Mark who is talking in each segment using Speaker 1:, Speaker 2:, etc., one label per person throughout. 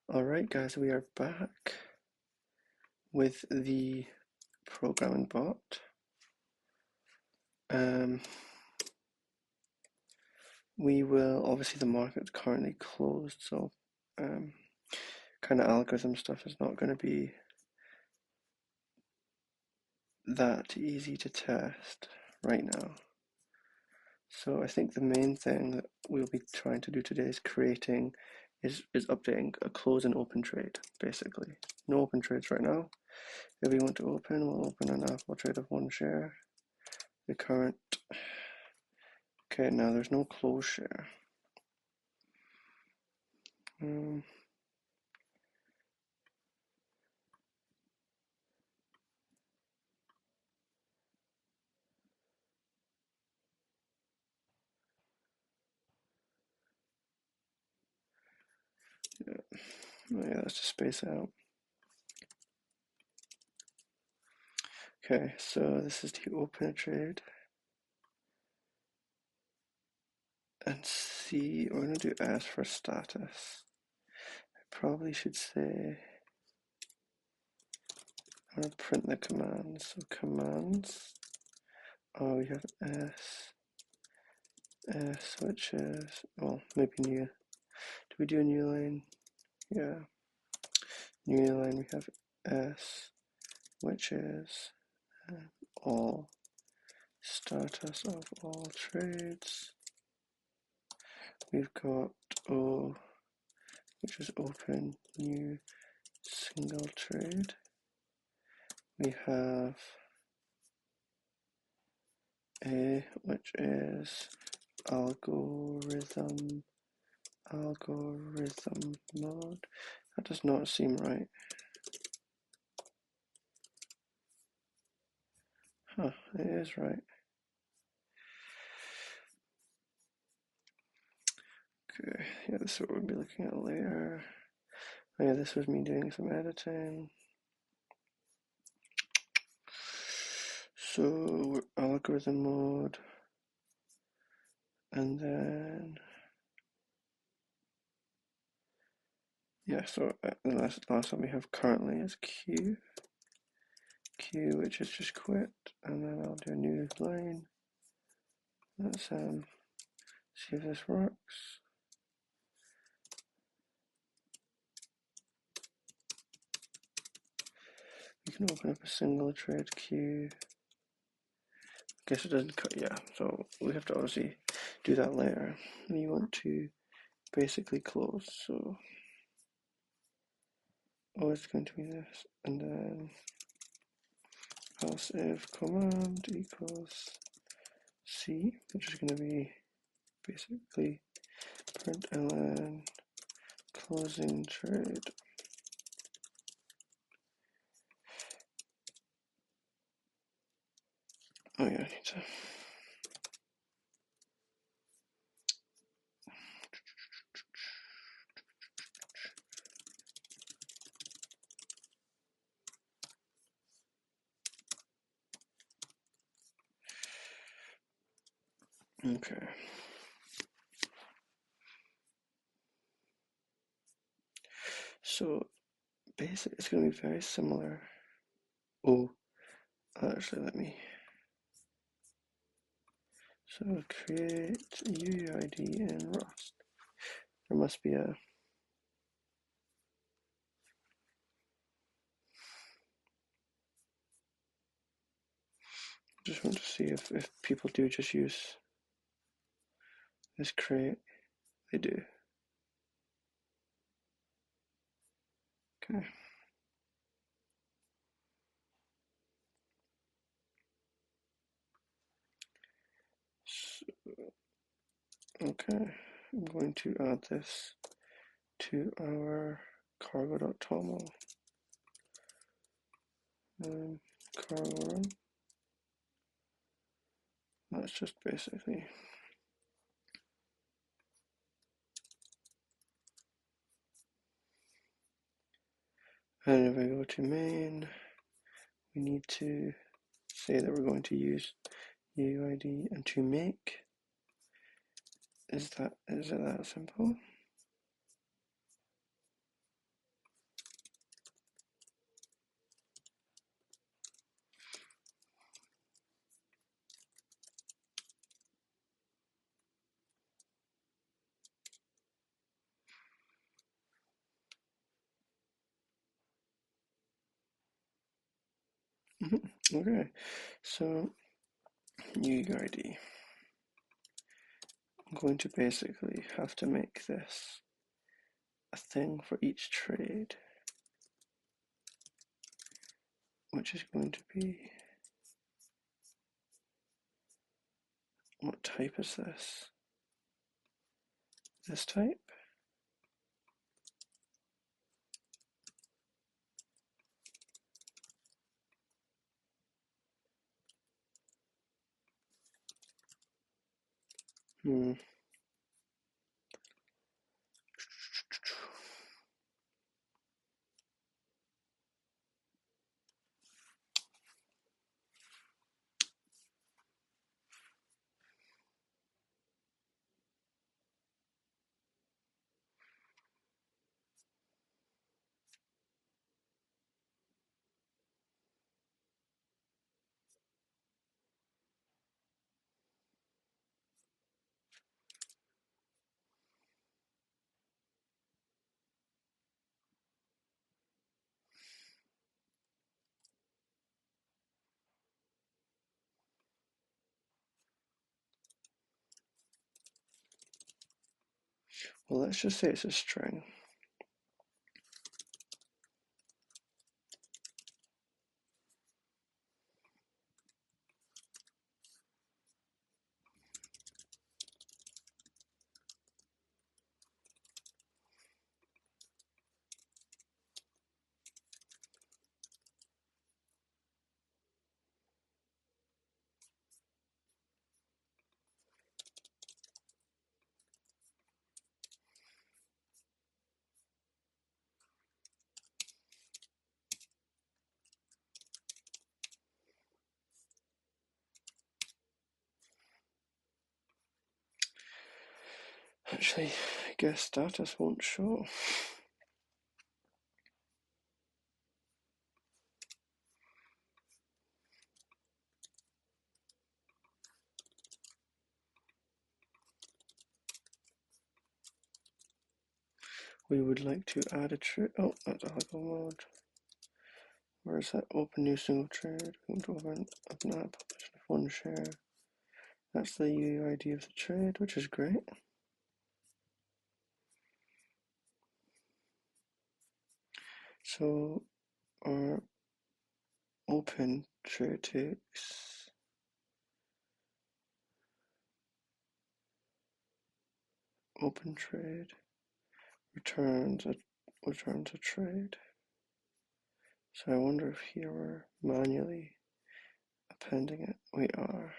Speaker 1: Alright guys, we are back with the programming bot. We will, obviously the market's currently closed, so kind of algorithm stuff is not going to be that easy to test right now. So I think the main thing that we'll be trying to do today is updating a close and open trade, basically. No open trades right now. If we want to open, we'll open an Apple trade of 1 share. The current, okay, now there's no close share. Yeah, let's just space out. Okay, so this is to open a trade and C. We're gonna do S for status. I probably should say I'm gonna print the commands. So commands. Oh, we have S, which is, well, maybe new. Do we do a new line? Yeah. New line. We have S, which is all status of all trades. We've got O, which is open new single trade. We have A, which is algorithm mode. That does not seem right. Huh, it is right. Okay, yeah, this is what we'll be looking at later. Oh yeah, this was me doing some editing. So we're algorithm mode, and then yeah, so the last one we have currently is Q, which is just quit, and then I'll do a new line. Let's see if this works. We can open up a single trade queue. Guess it doesn't cut, yeah, so we have to obviously do that later. We want to basically close, so it's going to be this, and then else if command equals C, which is going to be basically println closing trade. Oh yeah, I need to. Okay. So basically, it's going to be very similar. Oh, actually, let me. So create UUID in Rust. There must be a. Just want to see if people do just use this create. They do. Okay. So, okay, I'm going to add this to our cargo.toml cargo run. That's just basically and if I go to main, we need to say that we're going to use UUID and to make. Is it that simple? Okay, so UUID. I'm going to basically have to make this a thing for each trade, which is going to be, what type is this? This type? Hmm. Well, let's just say it's a string. Actually, I guess status won't show. We would like to add a trade. Oh, that's a helpful mode. Where is that? Open new single trade. We can open app, publish one share. That's the UUID of the trade, which is great. So our open trade takes open trade returns a trade. So I wonder if here we're manually appending it. We are.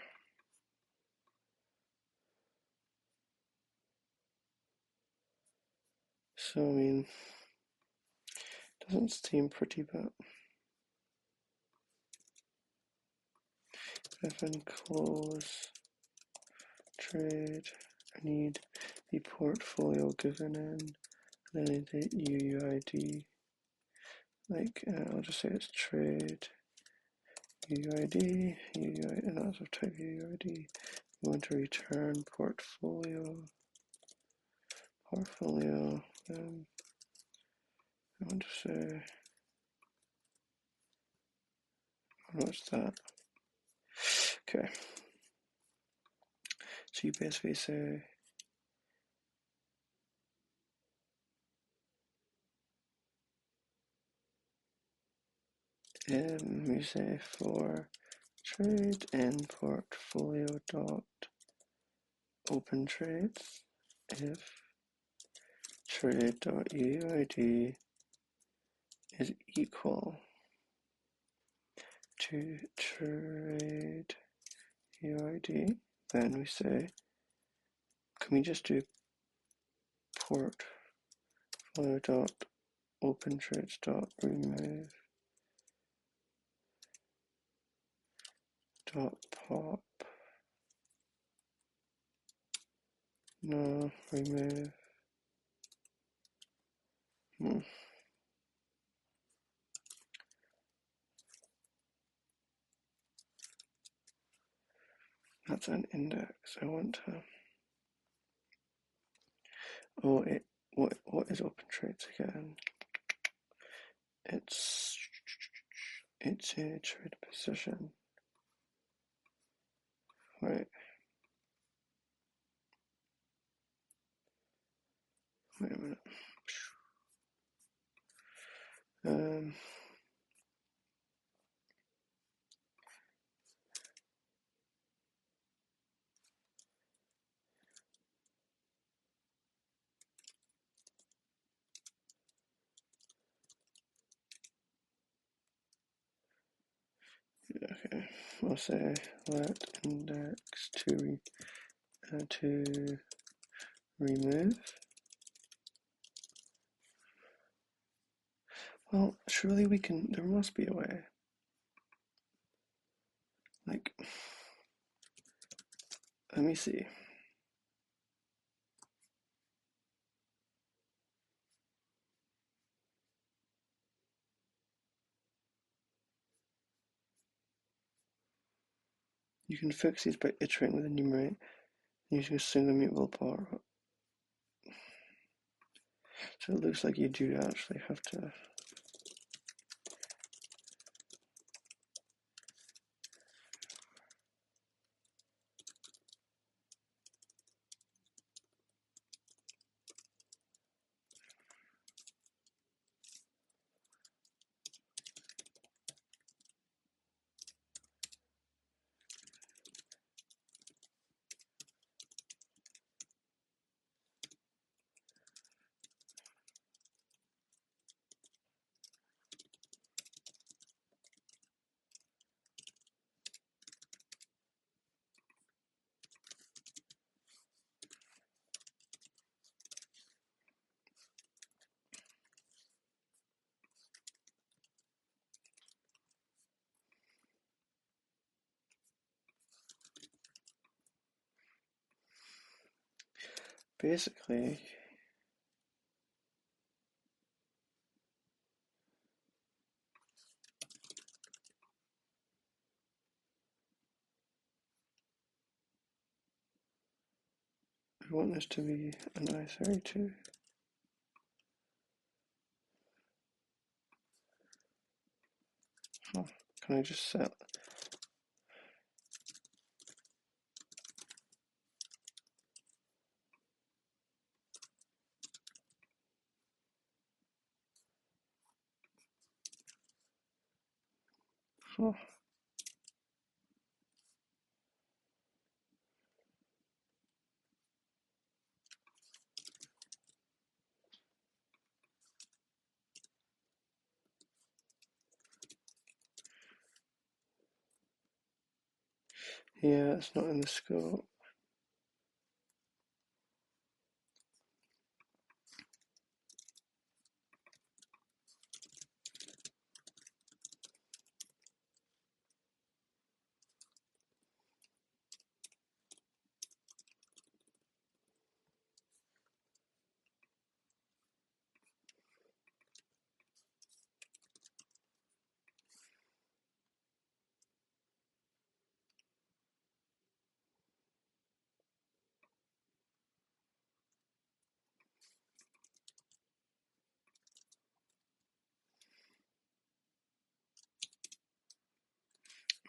Speaker 1: So I mean, doesn't seem pretty, but if I close trade, I need the portfolio given in, then I need the UUID. Like I'll just say it's trade UUID, and also type UUID. We want to return portfolio. I want to say, what's that? Okay. So you basically say we say for trade and portfolio dot open trades if trade dot UUID is equal to trade UUID, then we say, can we just do portfolio dot open trades dot remove dot pop? No, remove. That's an index. I want to. Oh, what is open trades again? It's it's a trade position. Wait. Wait a minute. Okay, we'll say let index to remove. Well, surely we can. There must be a way. Like, let me see. You can fix these by iterating with enumerate using a single mutable bar. So it looks like you do actually have to. Basically, we want this to be an I32. Huh. Can I just set? Huh. Yeah, it's not in the scope.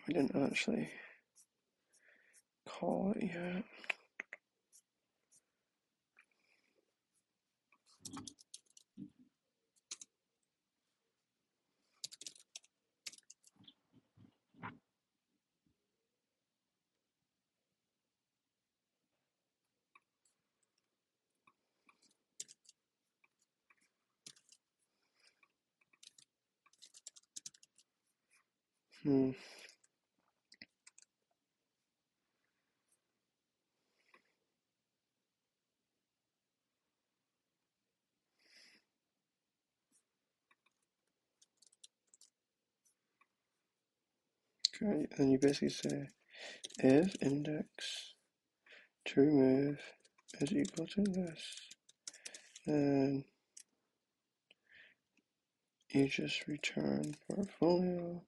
Speaker 1: We didn't actually call it yet. Hmm. Okay, and you basically say if index to remove is equal to this, then you just return portfolio.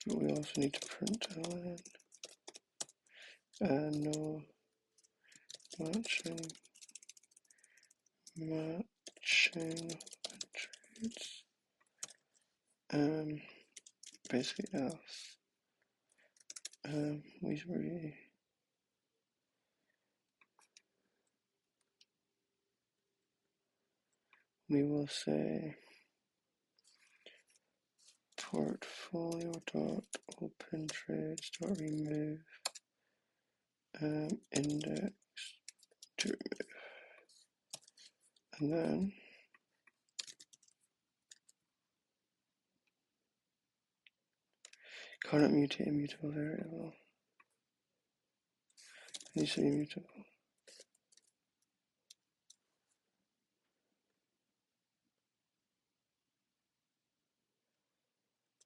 Speaker 1: But we also need to print ln and no matching trades. Basically else. We will say portfolio dot open trades dot remove index to remove, and then cannot mutate immutable variable. It needs to be immutable.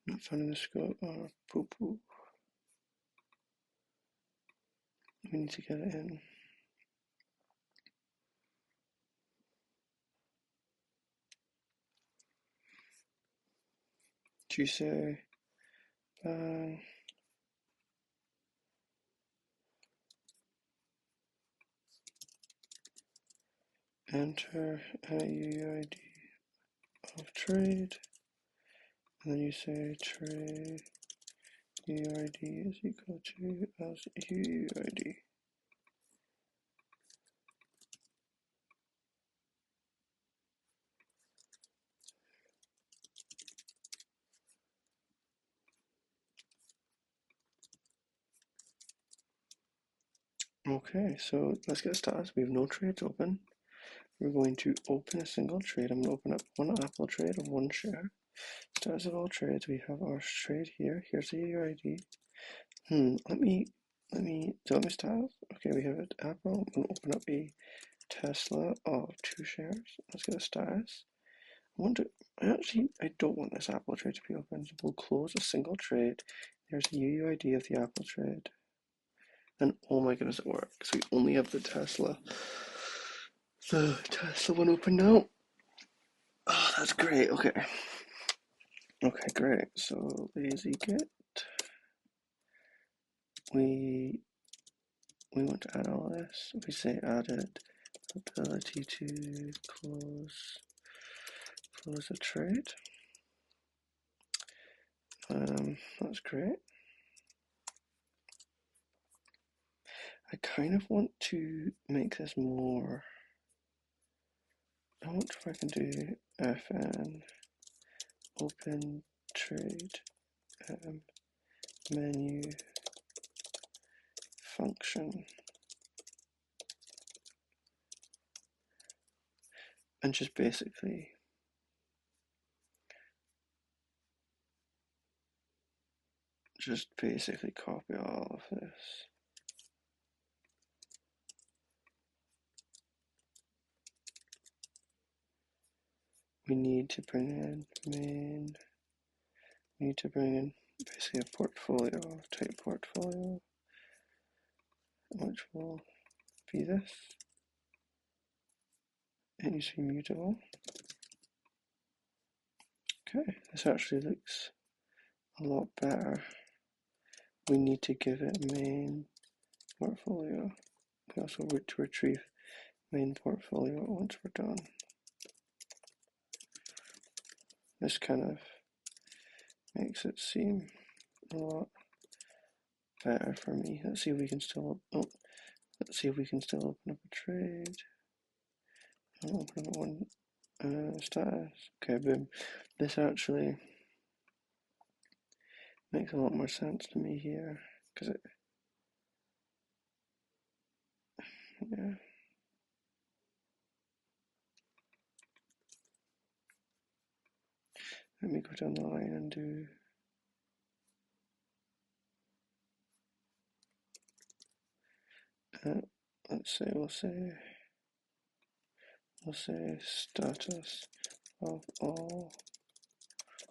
Speaker 1: Not finding the scope. Oh, poo poo. We need to get it in. Do you say bang? Enter a UUID of trade, and then you say trade UUID is equal to as UUID. Okay, so let's get started. We have no trades open. We're going to open a single trade. I'm going to open up one Apple trade of one share. Status of all trades. We have our trade here. Here's the UUID. Let me start. Okay, we have it. Apple. I'm going to open up a Tesla of 2 shares. Let's get a status. I don't want this Apple trade to be open. So we'll close a single trade. There's the UUID of the Apple trade. And oh my goodness, it works. We only have the Tesla one open now. Oh, that's great. Okay. Okay, great. So lazy git. We want to add all this. We say added ability to close a trade. That's great. I kind of want to make this more. I wonder if I can do fn open trade menu function and just basically copy all of this. We need to bring in basically a portfolio, type portfolio, which will be this. It needs to be mutable. Okay, this actually looks a lot better. We need to give it main portfolio. We also need to retrieve main portfolio once we're done. This kind of makes it seem a lot better for me. Let's see if we can still open up a trade. I'll open up one status. Okay, boom. This actually makes a lot more sense to me here because yeah. Let me go down the line and do we'll say status of all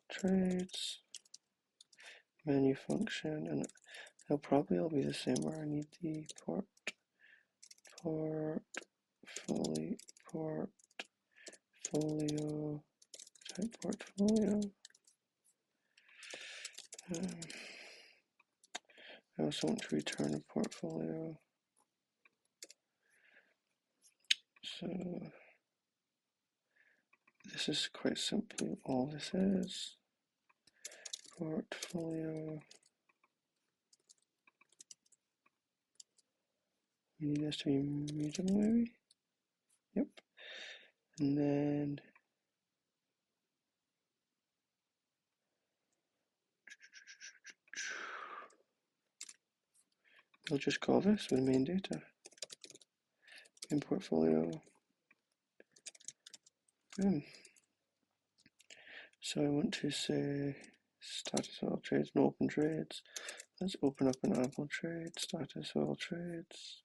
Speaker 1: trades menu function, and they'll probably all be the same where I need the portfolio type portfolio. I also want to return a portfolio. So this is quite simply all this is. Portfolio. We need this to be mutable maybe? Yep. And then we'll just call this with main data. In portfolio. Boom. So I want to say status of all trades, no open trades. Let's open up an Apple trade, status of all trades.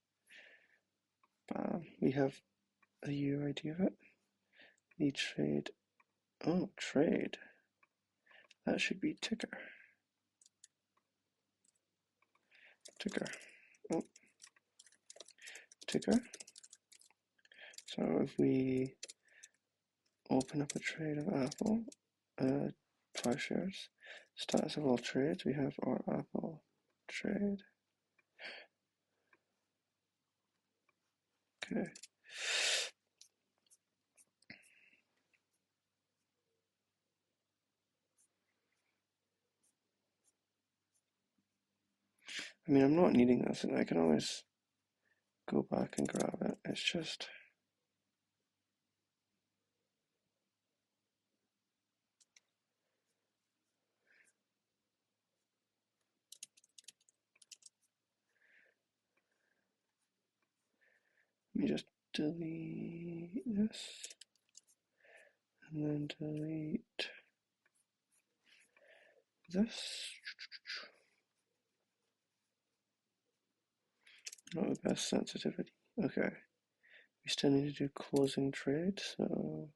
Speaker 1: Bam. We have a UUID of it. The trade. Oh, trade. That should be ticker. Ticker. Oh. Ticker. So if we open up a trade of Apple, 5 shares, status of all trades, we have our Apple trade. Okay. I mean, I'm not needing this, and I can always go back and grab it. It's just let me just delete this and then delete this. Not the best sensitivity. Okay. We still need to do closing trade, so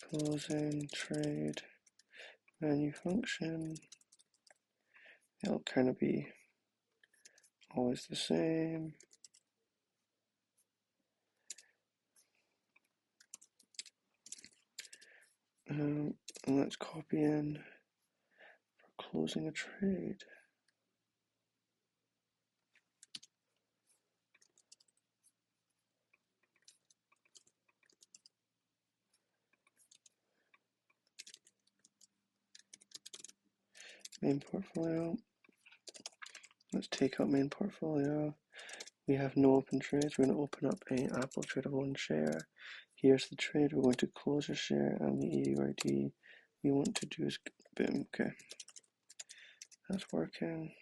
Speaker 1: closing trade menu function. It'll kind of be always the same. And let's copy in for closing a trade. Main portfolio. Let's take out main portfolio. We have no open trades. We're going to open up an Apple trade of 1 share. Here's the trade. We're going to close a share, and the UUID we want to do is boom. Okay, that's working.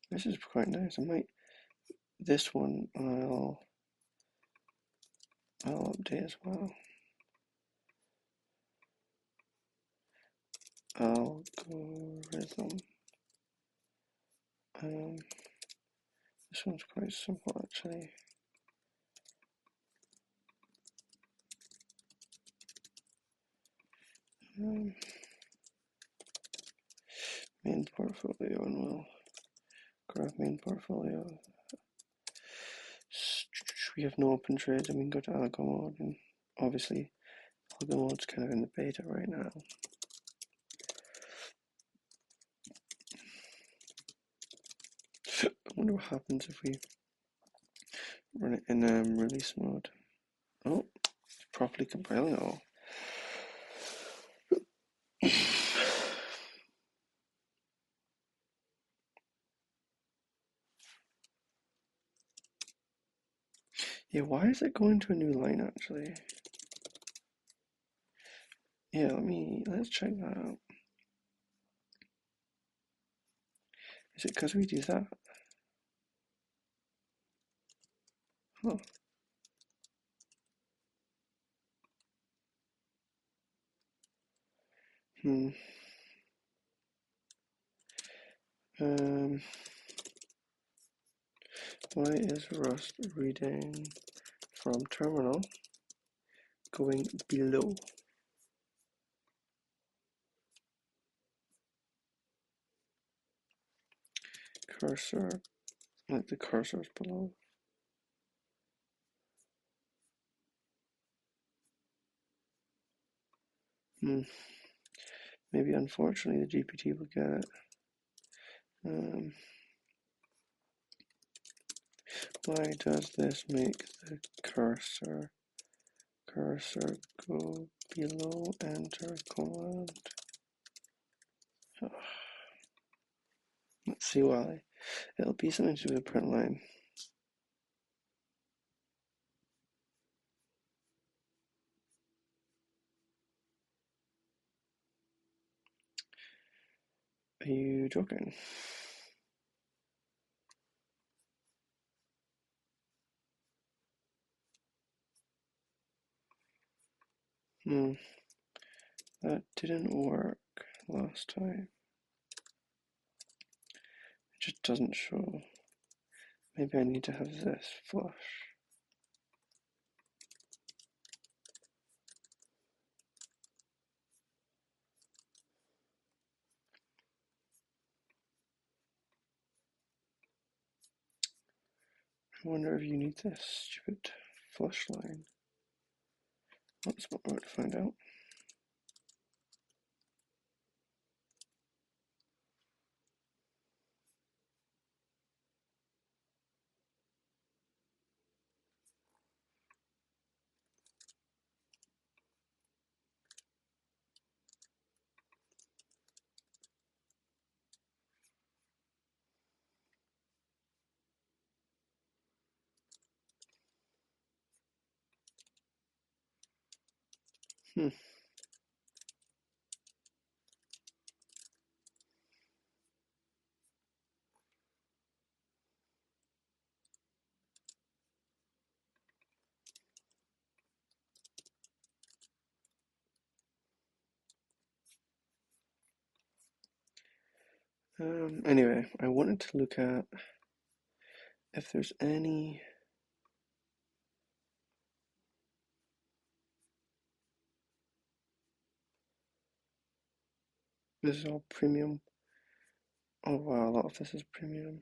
Speaker 1: This is quite nice. I might this one I'll update as well. Algorithm. This one's quite simple actually. Main portfolio, and we'll grab main portfolio. We have no open trades, and we can go to algo mode, and obviously algo mode's kind of in the beta right now. I wonder what happens if we run it in release mode. Oh, it's properly compiling. Oh. Yeah, why is it going to a new line actually? Yeah, let's check that out. Is it because we do that? Oh. Why is Rust reading from terminal going below? Cursor, like the cursor is below. Maybe unfortunately the GPT will get it. Why does this make the cursor go below enter command? Let's see why. It'll be something to do with the print line. Are you joking? That didn't work last time. It just doesn't show. Maybe I need to have this flush. I wonder if you need this stupid flush line. That's what we're going to find out. Anyway, I wanted to look at if there's any this is all premium. Oh wow, a lot of this is premium.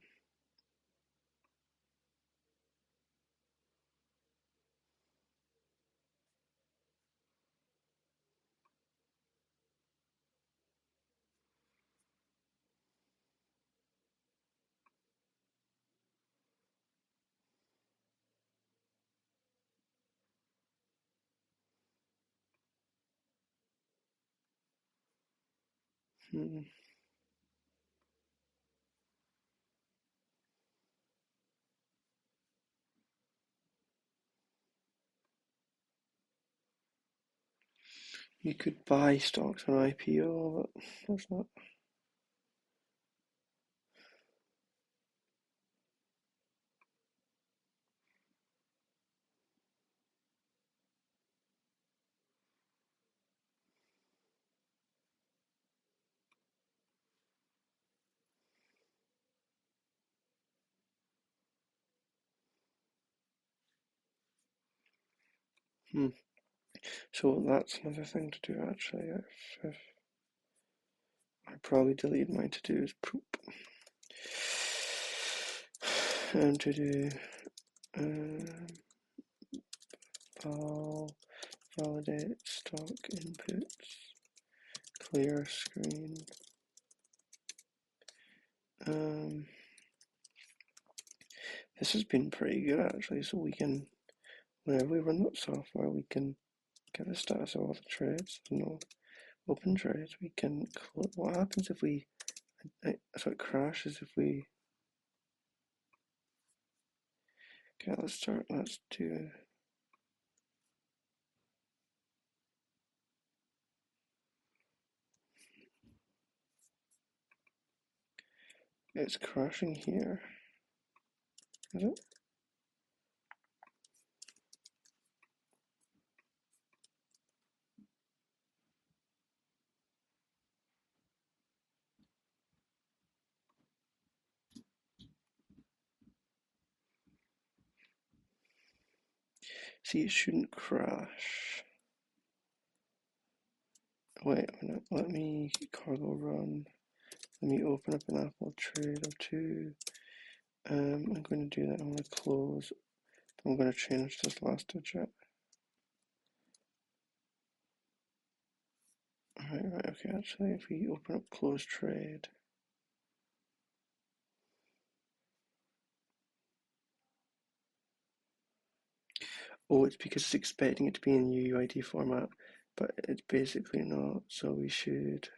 Speaker 1: You could buy stocks on IPO, but that's not. So that's another thing to do actually. If I probably delete my to-dos poop. And to do validate stock inputs, clear screen. This has been pretty good actually, so we can, whenever we run that software, we can get the status of all the trades, no open trades. We can, what happens if we, so it crashes if we, okay, let's do, it's crashing here, is it? See, it shouldn't crash. Wait a minute, let me cargo run. Let me open up an Apple trade of 2. I'm going to do that. I'm going to close. I'm going to change this last digit. Right, okay, actually, if we open up close trade, oh, it's because it's expecting it to be in UUID format, but it's basically not, so we should,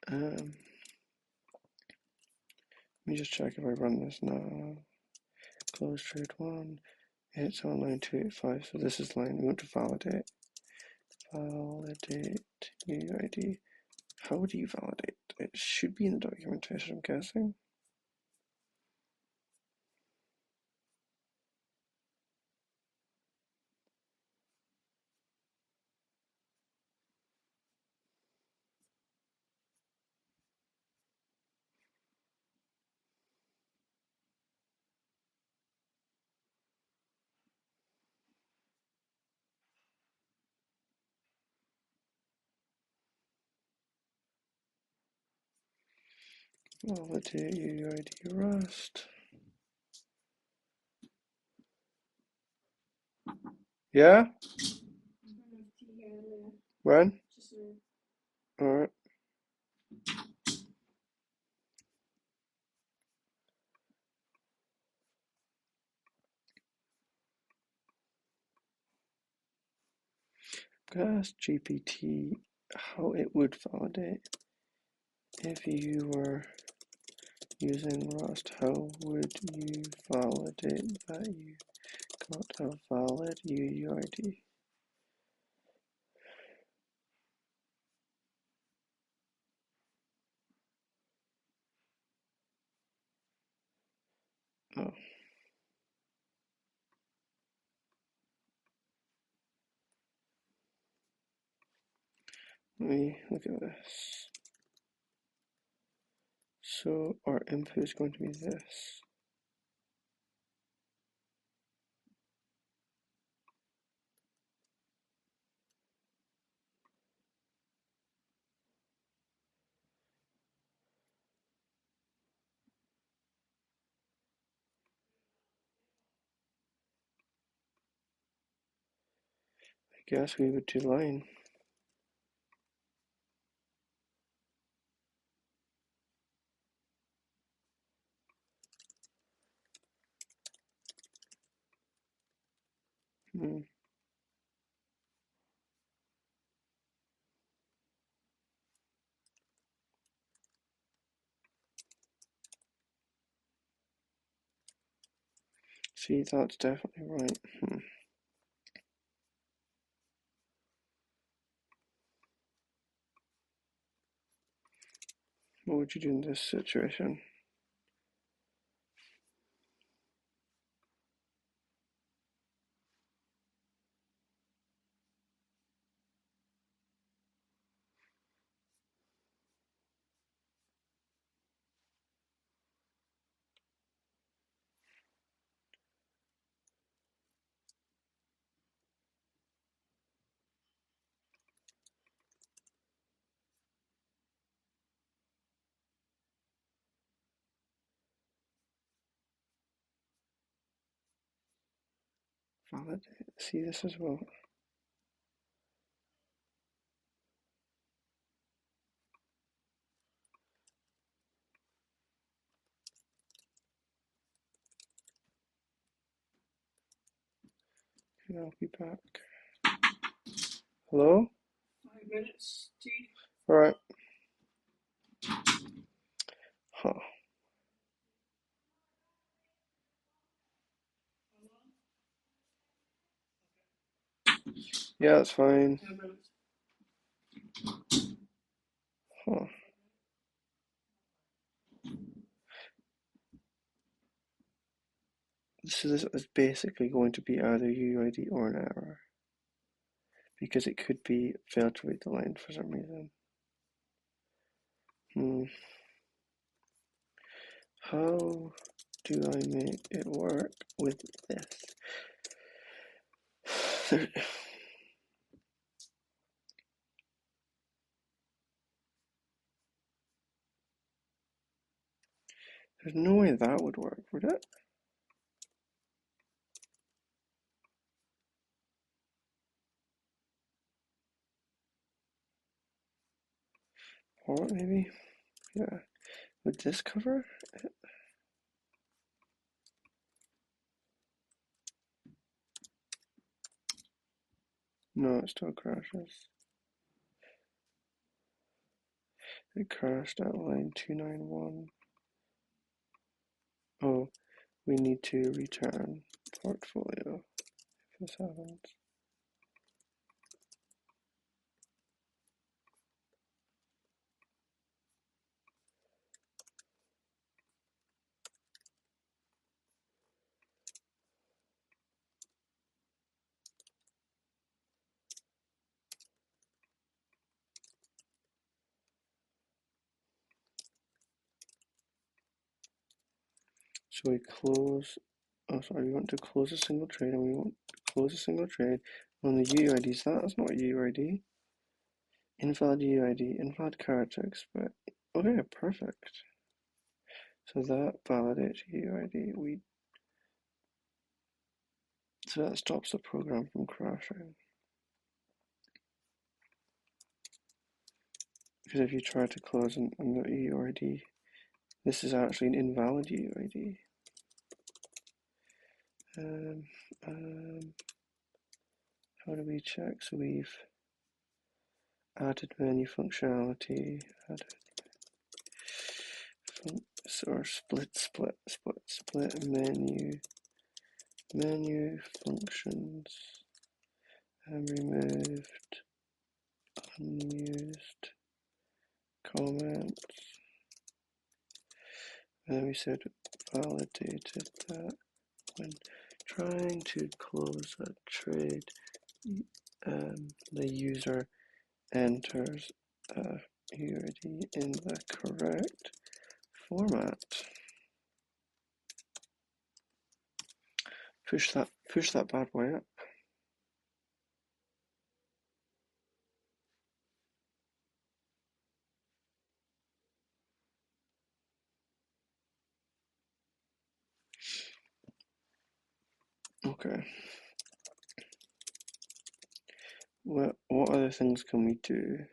Speaker 1: let me just check if I run this now. Close trade 1, it's on line 285, so this is line we want to validate. Validate UUID. How do you validate? It should be in the documentation, I'm guessing. Validate UUID Rust. Yeah? When? Alright. I'm gonna ask GPT how it would validate. If you were using Rust, how would you validate that you got a valid UUID? Oh. Let me look at this. So our input is going to be this. I guess we would do line. See, that's definitely right. What would you do in this situation? Validate. See this as well. And I'll be back. Hello? 5 minutes, T. Alright. Huh. Yeah, that's fine. Huh. So this is basically going to be either UUID or an error. Because it could be failed to read the line for some reason. How do I make it work with this? There's no way that would work, would it? Or maybe, yeah. Would this cover it? No, it still crashes. It crashed at line 291. Oh, we need to return portfolio if this happens. So we close, oh sorry, we want to close a single trade and we want to close a single trade on the UUID. So that's not a UUID. Invalid UUID, invalid character expect. Okay, perfect. So that validates UUID. So that stops the program from crashing. Because if you try to close on the UUID, this is actually an invalid UUID. How do we check? So we've added menu functionality, added or split menu functions, and removed unused comments. And then we said validated that when trying to close a trade, the user enters a UUID in the correct format. Push that bad boy up. Okay. What other things can we do?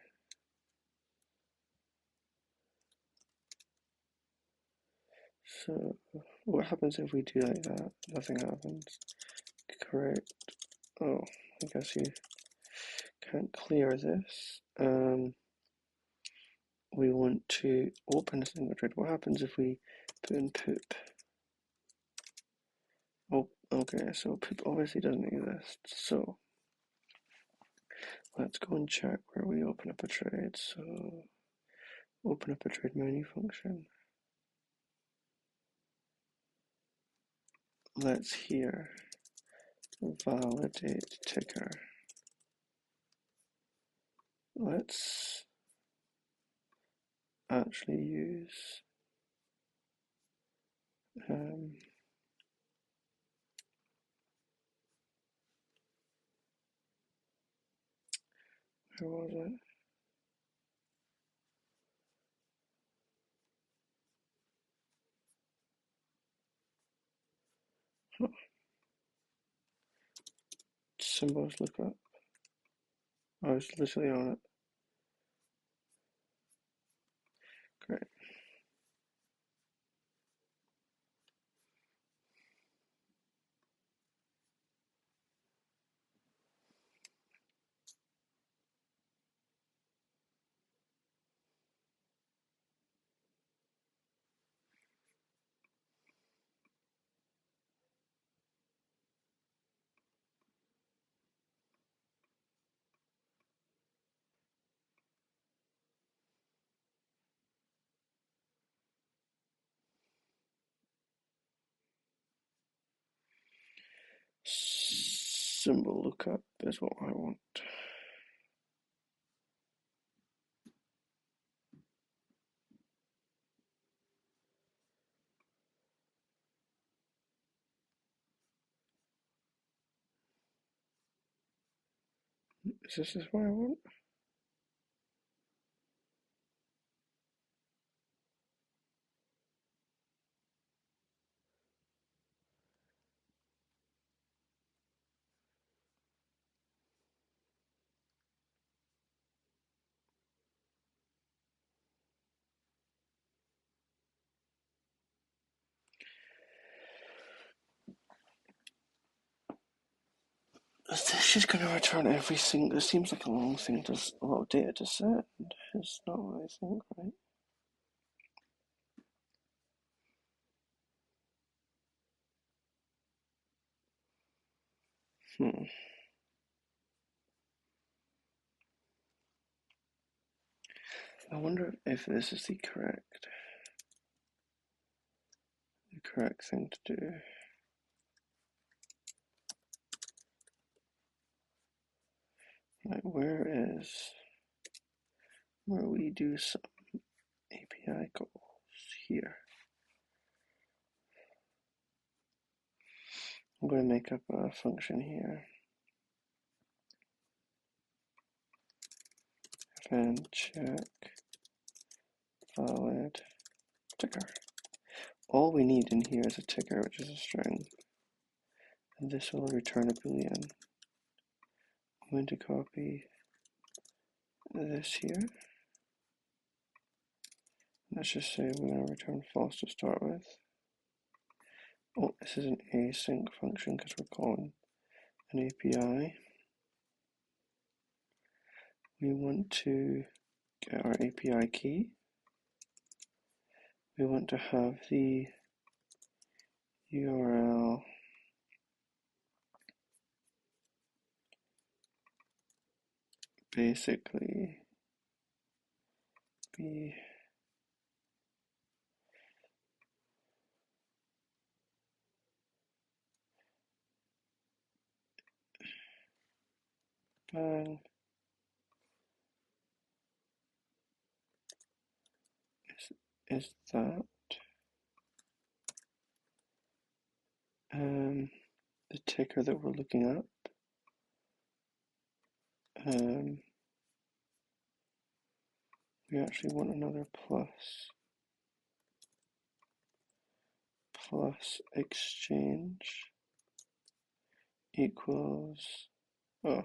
Speaker 1: So what happens if we do like that? Nothing happens. Correct. Oh, I guess you can't clear this. We want to open a single thread. What happens if we put in poop? Oh, okay, so poop obviously doesn't exist. So let's go and check where we open up a trade. So open up a trade menu function. Let's here validate ticker. Let's actually use where was it? Oh, symbols look up. I was literally on it. Great. Symbol lookup is what I want. Is this what I want? This is going to return everything. This seems like a long thing, a lot of data to send. It's not what I think, right? I wonder if this is the correct thing to do. Like, where we do some API calls here. I'm going to make up a function here. And check valid ticker. All we need in here is a ticker, which is a string. And this will return a boolean. I'm going to copy this here. Let's just say we're going to return false to start with. Oh, this is an async function because we're calling an API. We want to get our API key. We want to have the URL basically be bang is that the ticker that we're looking at. We actually want another plus exchange equals, oh,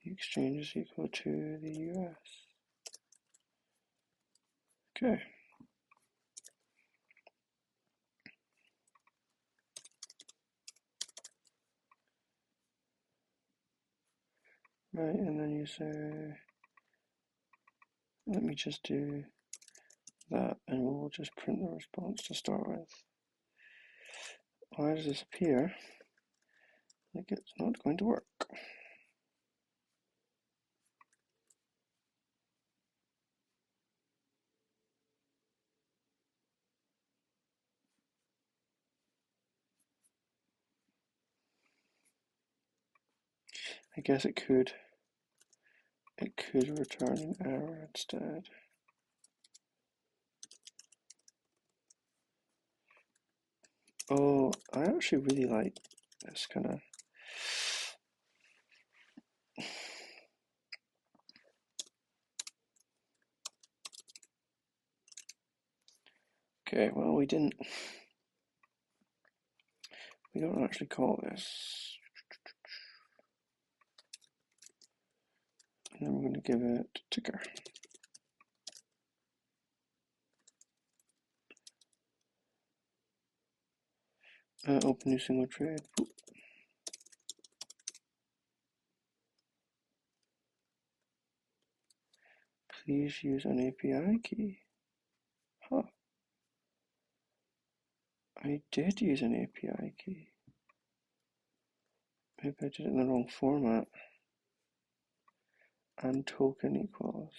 Speaker 1: the exchange is equal to the US. Okay. Right, and then you say, let me just do that, and we'll just print the response to start with. Why does this appear like it's not going to work? I guess it could return an error instead. Oh, I actually really like this kind of. Okay, well, we don't actually call this. And then we're going to give it ticker. Open new single trade. Boop. Please use an API key. Huh. I did use an API key. Maybe I did it in the wrong format. And token equals.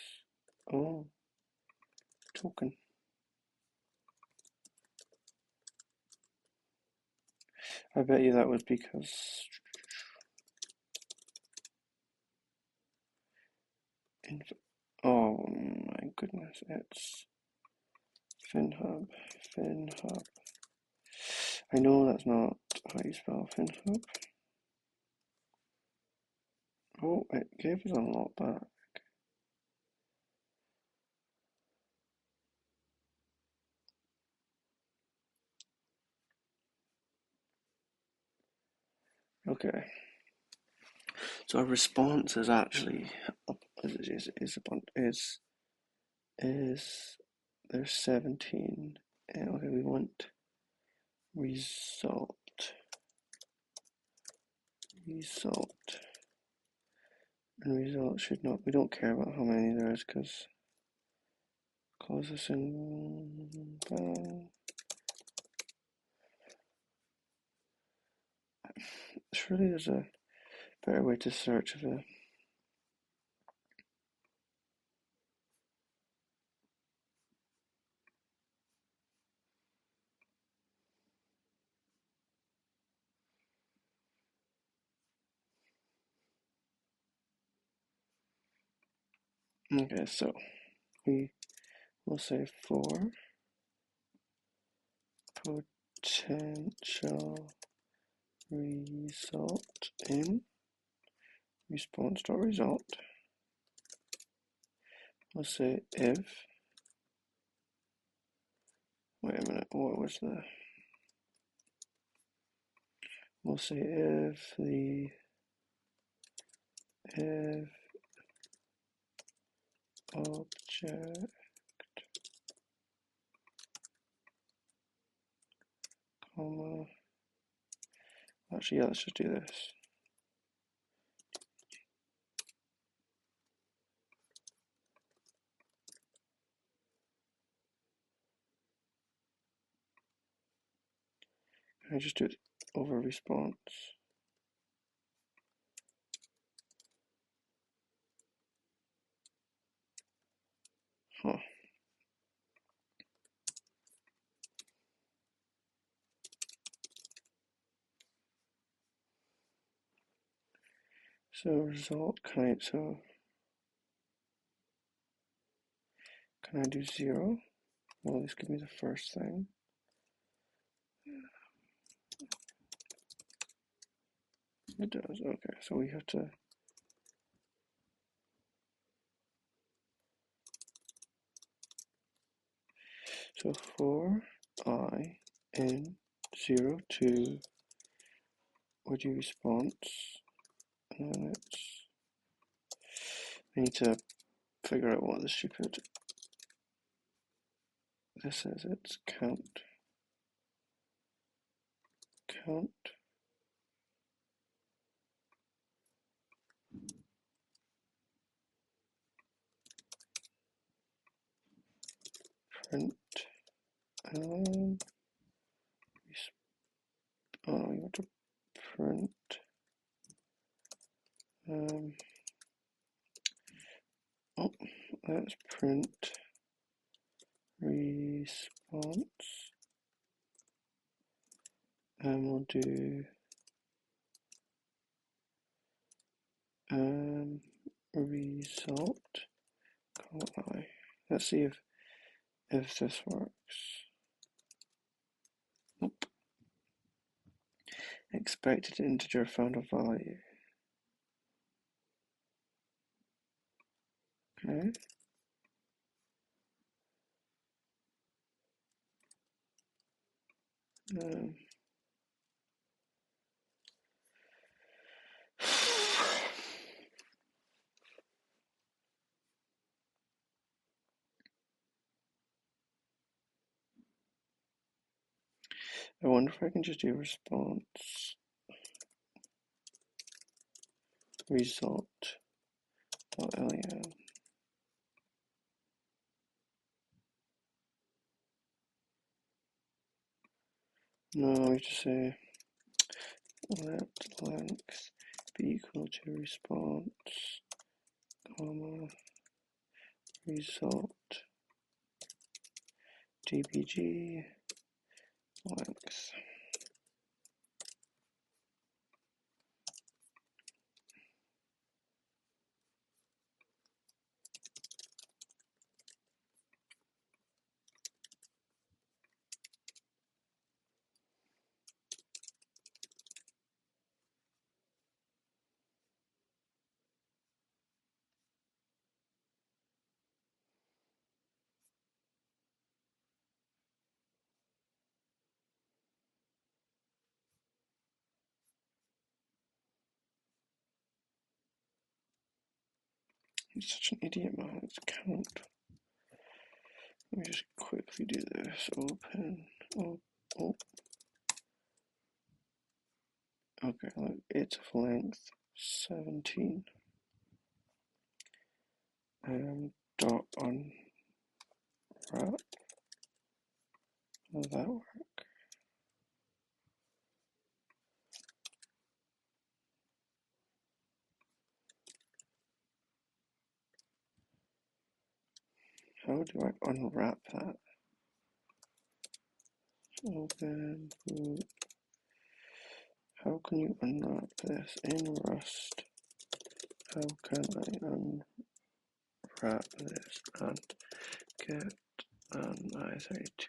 Speaker 1: Oh, token. I bet you that was because oh my goodness, it's FinHub. I know that's not how you spell FinHub. Oh, it gave us a lot back. Okay. So our response is actually is there's 17. Okay, we want result, and result should not, we don't care about how many there is because close this in, surely there's a better way to search the. Okay, so we will say for potential result in response.result, we'll say if, wait a minute, what was the, we'll say if the, if object, comma, actually, yeah, let's just do this. Can I just do it over response? Huh. So result, can I do 0? Will this give me the first thing? It does, okay, so we have to, so for I in 0 to, we do response, and then it's, I need to figure out what the stupid, this is, it's count, print, oh, you want to print, oh, let's print response, and we'll do result, I. Let's see if this works. Nope. Expected integer found a value. Okay. I wonder if I can just do response result.len. No, we just say let length be equal to response, comma, result, dbg, length. I'm such an idiot, man. It's count. Let me just quickly do this. Open. Oh. Okay, look, it's of length 17. And dot unwrap. How does that work? How do I unwrap that? Open boot. How can you unwrap this in Rust? How can I unwrap this and get an I32?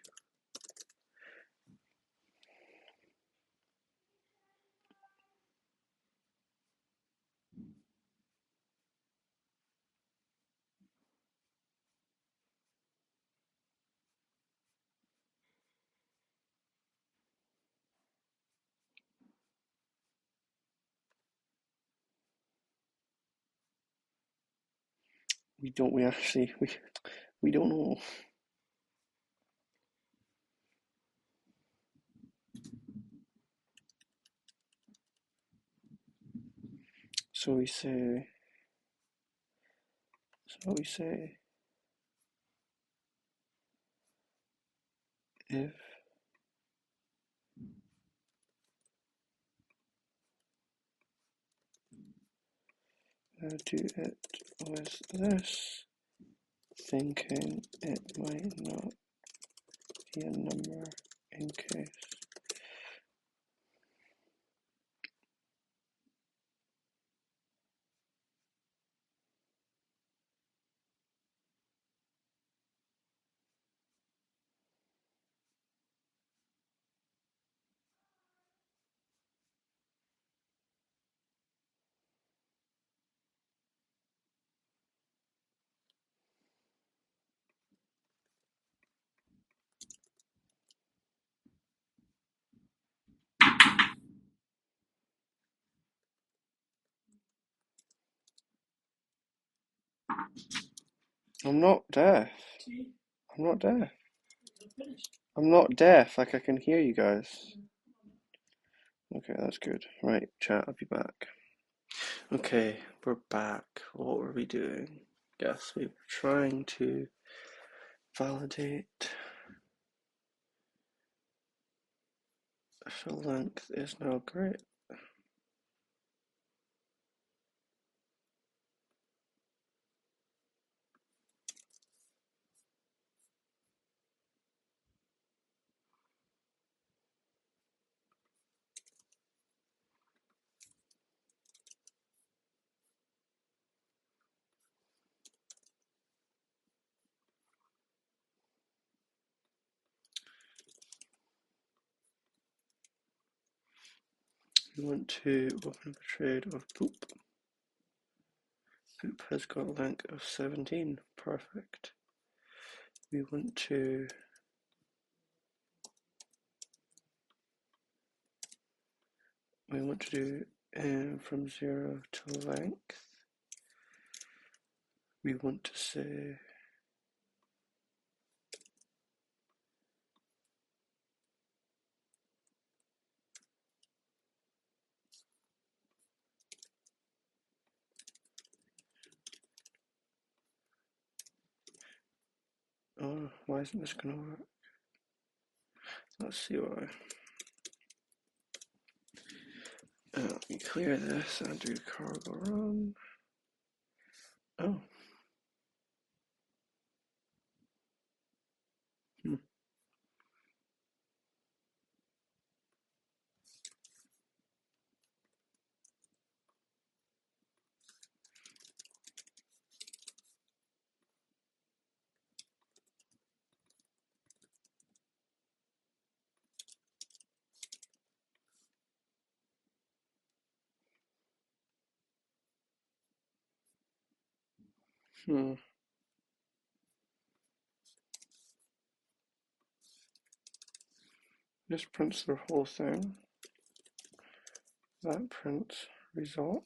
Speaker 1: We don't know. So we say if I do it with this, thinking it might not be a number in case. I'm not deaf. I'm not deaf. I'm not deaf, like I can hear you guys. Okay, that's good. Right, chat, I'll be back. Okay, we're back. What were we doing? Yes, we were trying to validate if the length is now great. We want to open a trade of poop. Poop has got a length of 17. Perfect. We want to do from 0 to length. We want to say oh, why isn't this gonna work? Let's see why. Let me clear this and do cargo run. Oh. This prints the whole thing. That prints result.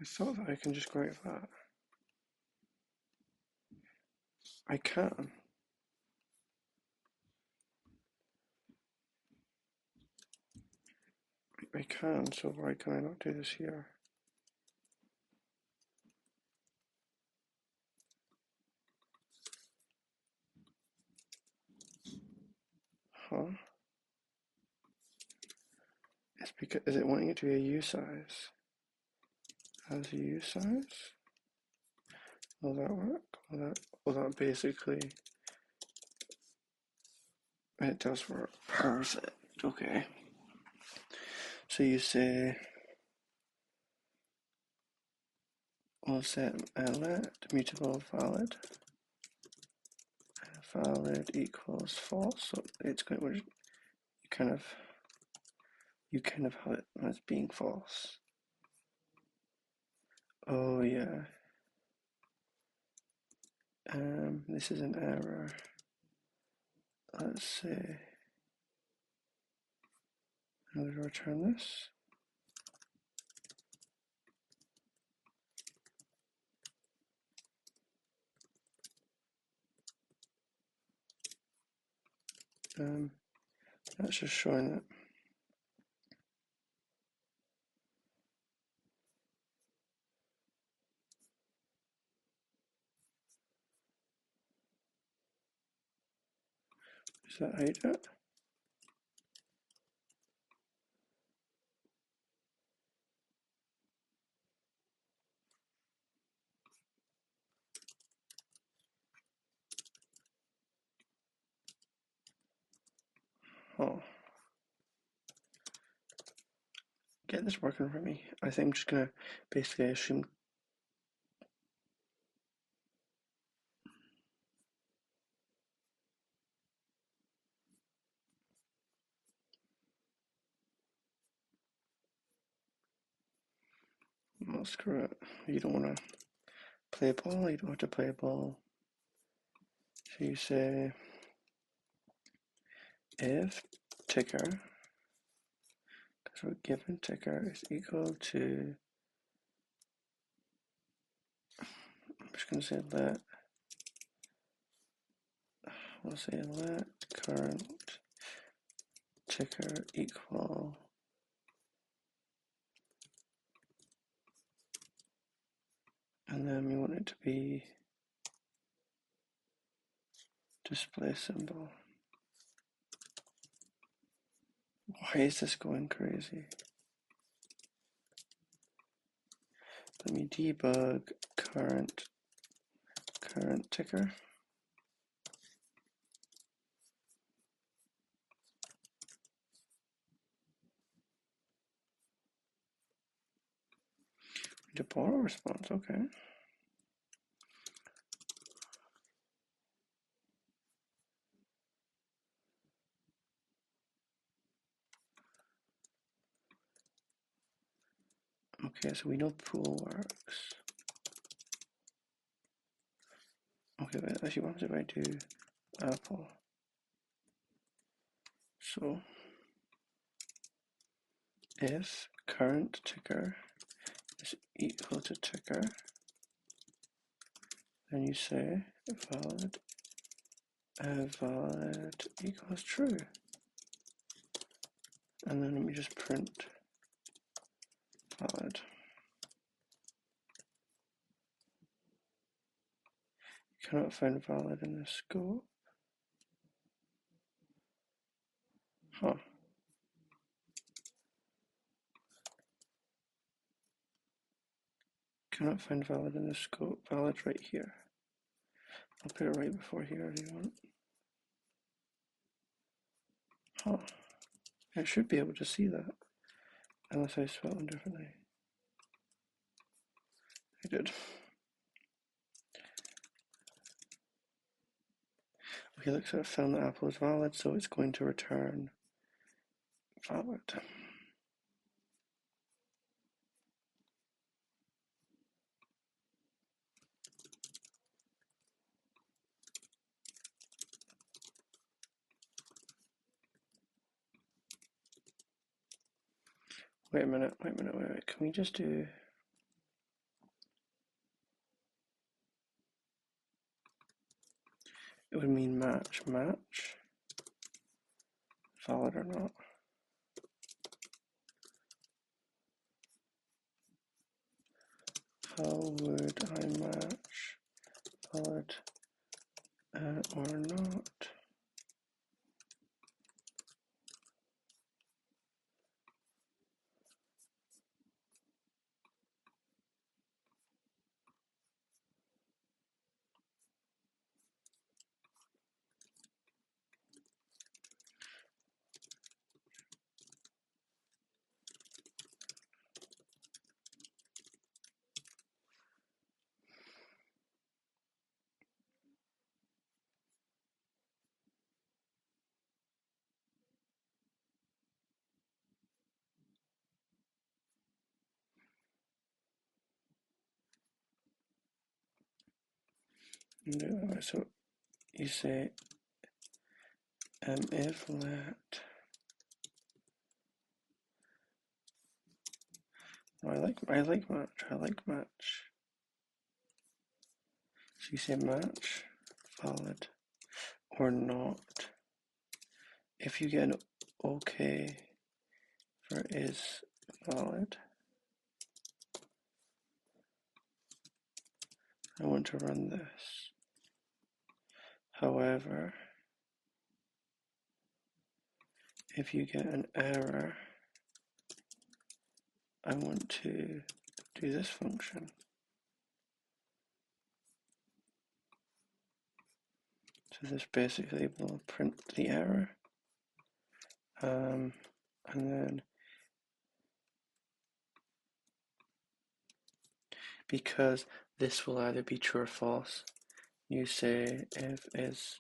Speaker 1: I thought that I can just go like that. I can. I can, so why can I not do this here? Huh? It's because, is it wanting it to be a U size? As a U size? Will that work? Will that basically, it does work. Perfect. Okay. So you say, we'll set let mutable valid. Valid equals false. So it's going to, you kind of have it as being false. Oh yeah. This is an error. Let's see. I'm going to return this. That's just showing that. Is that how you do it? Oh. Get this working for me. I think I'm just going to basically assume. Well, screw it. You don't want to play ball, you don't have to play ball. So you say if ticker, because we're given ticker is equal to, I'm just going to say let, we'll say let current ticker equal, and then we want it to be display symbol. Why is this going crazy? Let me debug current ticker. To borrow response, okay. Okay, so we know pool works. Okay, but actually, what if I do Apple? So if current ticker is equal to ticker, then you say valid equals true. And then let me just print valid. You cannot find valid in this scope. Huh. Cannot find valid in this scope. Valid right here. I'll put it right before here if you want. Huh. I should be able to see that. Unless I spell them differently. I did. Okay, look, so it found that Apple is valid, so it's going to return valid. Wait a minute. Can we just do... would mean match, valid or not. How would I match valid or not? So you say if let, I like match. So you say match valid or not. If you get an OK for is valid, I want to run this. However, if you get an error, I want to do this function. So this basically will print the error. And then because this will either be true or false, you say if is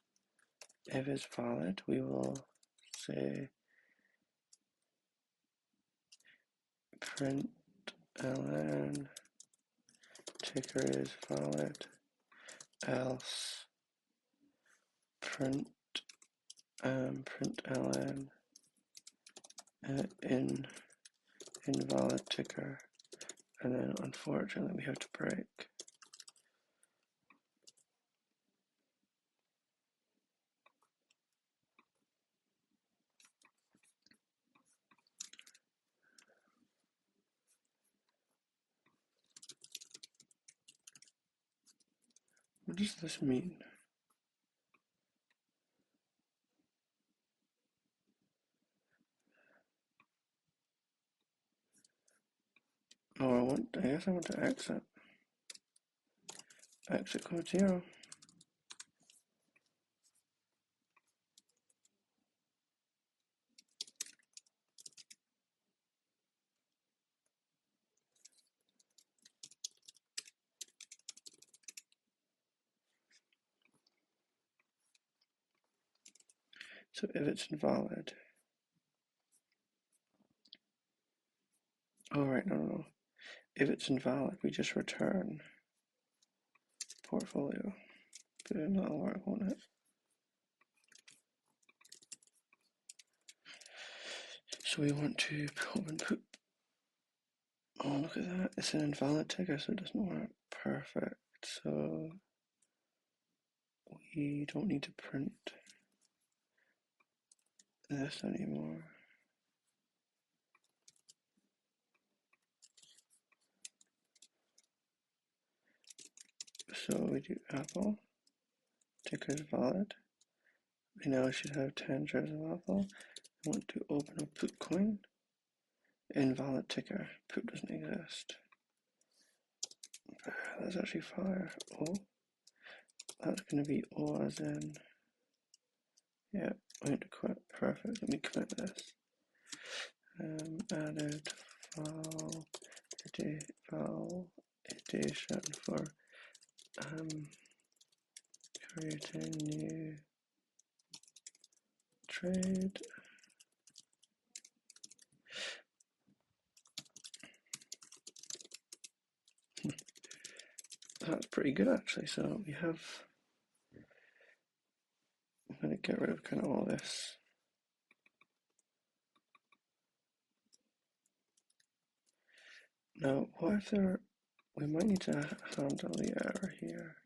Speaker 1: valid, we will say print ln ticker is valid, else print ln invalid ticker, and then unfortunately we have to break. What does this mean? Oh, I guess I want to exit. Exit code 0. So if it's invalid. Oh, right, no. If it's invalid, we just return portfolio. But that'll work, won't it? So we want to open poop. Oh, look at that. It's an invalid ticker, so it doesn't work. Perfect. So we don't need to print this anymore. So we do apple, ticker is valid. We now should have 10 shares of apple. I want to open a poop coin. Invalid ticker. Poop doesn't exist. That's actually fire. Oh, that's going to be O as in. Yeah, I need to quit. Perfect. Let me commit this. Added file edition for creating new trade. That's pretty good actually. So we have, I'm going to get rid of kind of all this. Now, what if we might need to handle the error here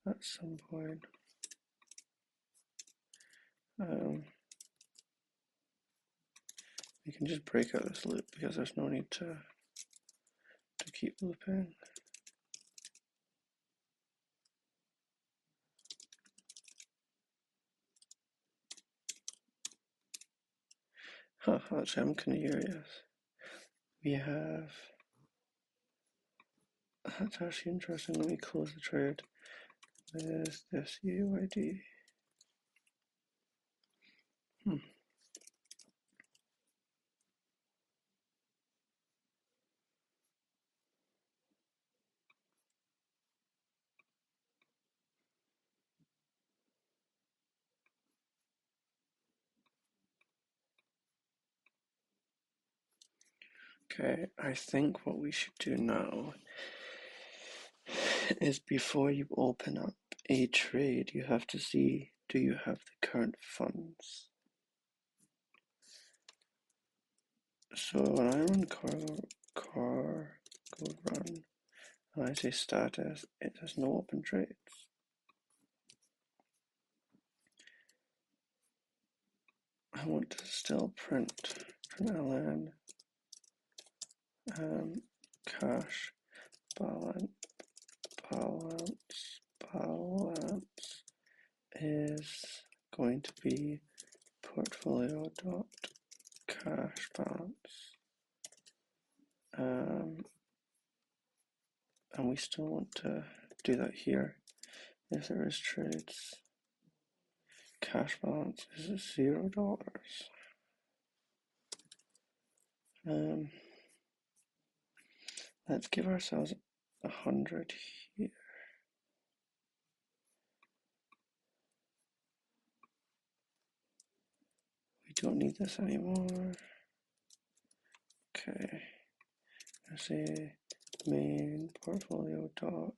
Speaker 1: at some point. We can just break out this loop because there's no need to keep looping. Actually, I'm curious. We have. That's actually interesting. Let me close the trade. There's this UUID. Okay, I think what we should do now is before you open up a trade, you have to see, do you have the current funds? So when I run cargo run, and I say status, it has no open trades. I want to still print ln cash balance is going to be portfolio dot cash balance, and we still want to do that here. If there is trades, cash balance is $0. Let's give ourselves 100 here. We don't need this anymore. Okay, let's say main portfolio dot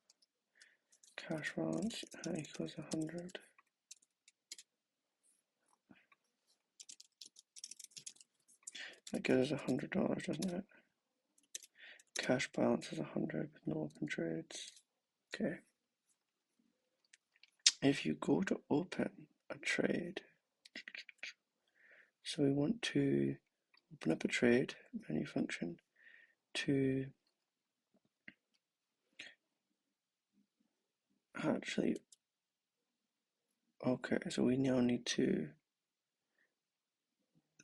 Speaker 1: cash balance equals 100. That gives us $100, doesn't it? Cash balance is 100 with no open trades. Okay. If you go to open a trade, so we want to open up a trade, menu function, to actually, okay, so we now need to,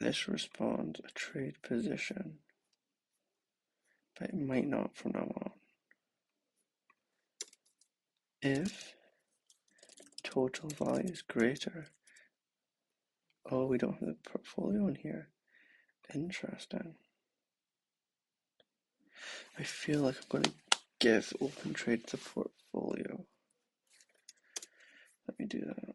Speaker 1: this responds a trade position, but it might not from now on. If total value is greater, oh, we don't have the portfolio in here. Interesting. I feel like I'm going to give open trade the portfolio. Let me do that.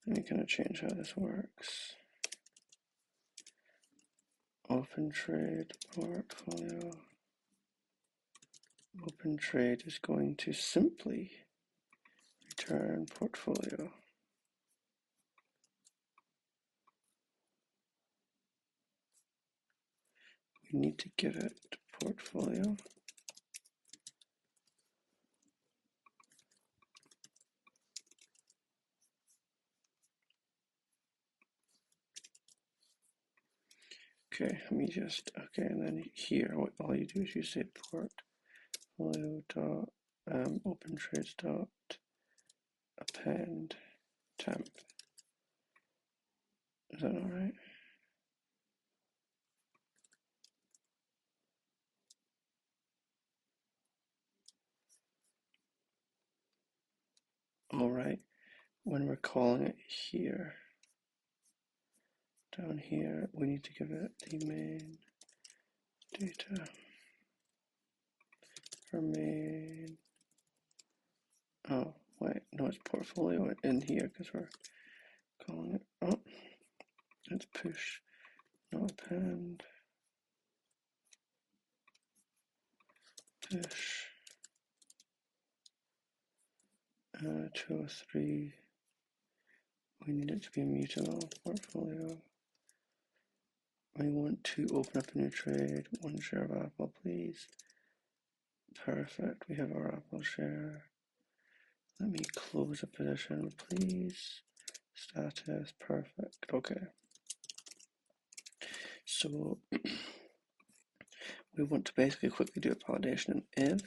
Speaker 1: Let me kind of change how this works. Open trade portfolio. Open trade is going to simply return portfolio. We need to give it portfolio. Okay, let me just, okay, and then here, what all you do is you say portfolio dot open trades dot append temp. Is that all right? All right, when we're calling it here, down here, we need to give it the main data for main. Oh, wait, no, it's portfolio in here because we're calling it. Oh, it's push, not append. fish, 203, we need it to be immutable, portfolio. We want to open up a new trade, 1 share of Apple, please. Perfect, we have our Apple share. Let me close a position, please. Status, perfect, okay. So we want to basically quickly do a validation if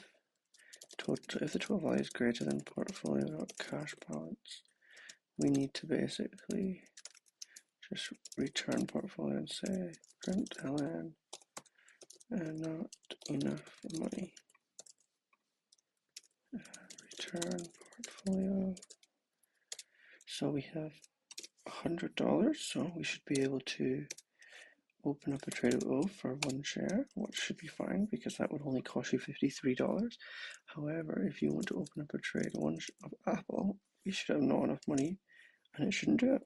Speaker 1: the total value is greater than portfolio.cash balance. We need to basically just return portfolio and say print ln and not enough money. Return portfolio. So we have $100, so we should be able to open up a trade of O for 1 share, which should be fine because that would only cost you $53. However, if you want to open up a trade of Apple, you should have not enough money and it shouldn't do it.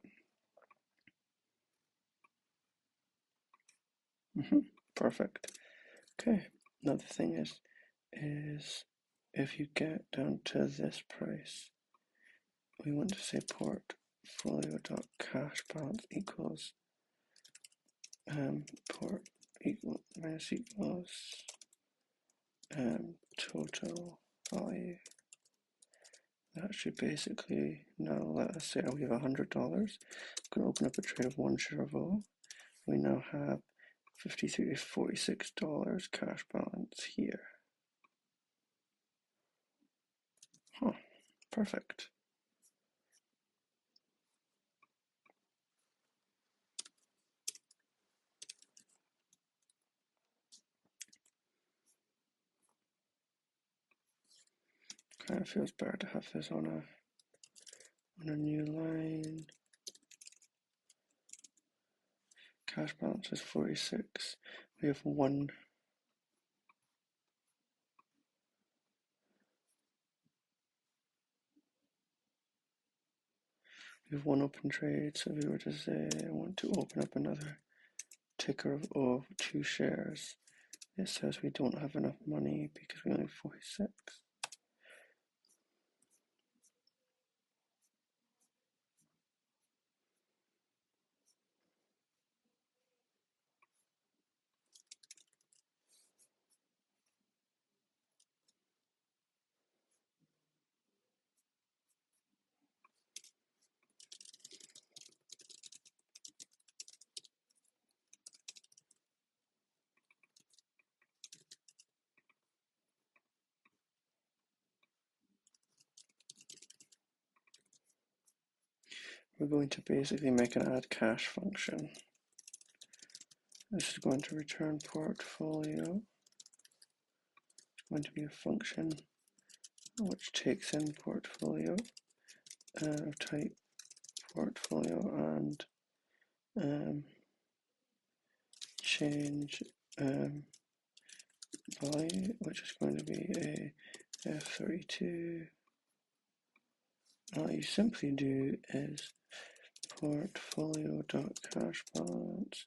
Speaker 1: Perfect. Okay, another thing is if you get down to this price, we want to say portfolio.cash balance equals port minus equals total value. That should basically now let us say we have $100. I'm going to open up a trade of 1 share of O. We now have $46 cash balance here. Perfect. Kind of feels better to have this on a new line. Cash balance is 46. We have one. We have one open trade. So if we were to say I want to open up another ticker of 2 shares, it says we don't have enough money because we only have 46. We're going to basically make an add cash function. This is going to return portfolio. It's going to be a function which takes in portfolio of type portfolio and change value, which is going to be a F32. All you simply do is portfolio.cash balance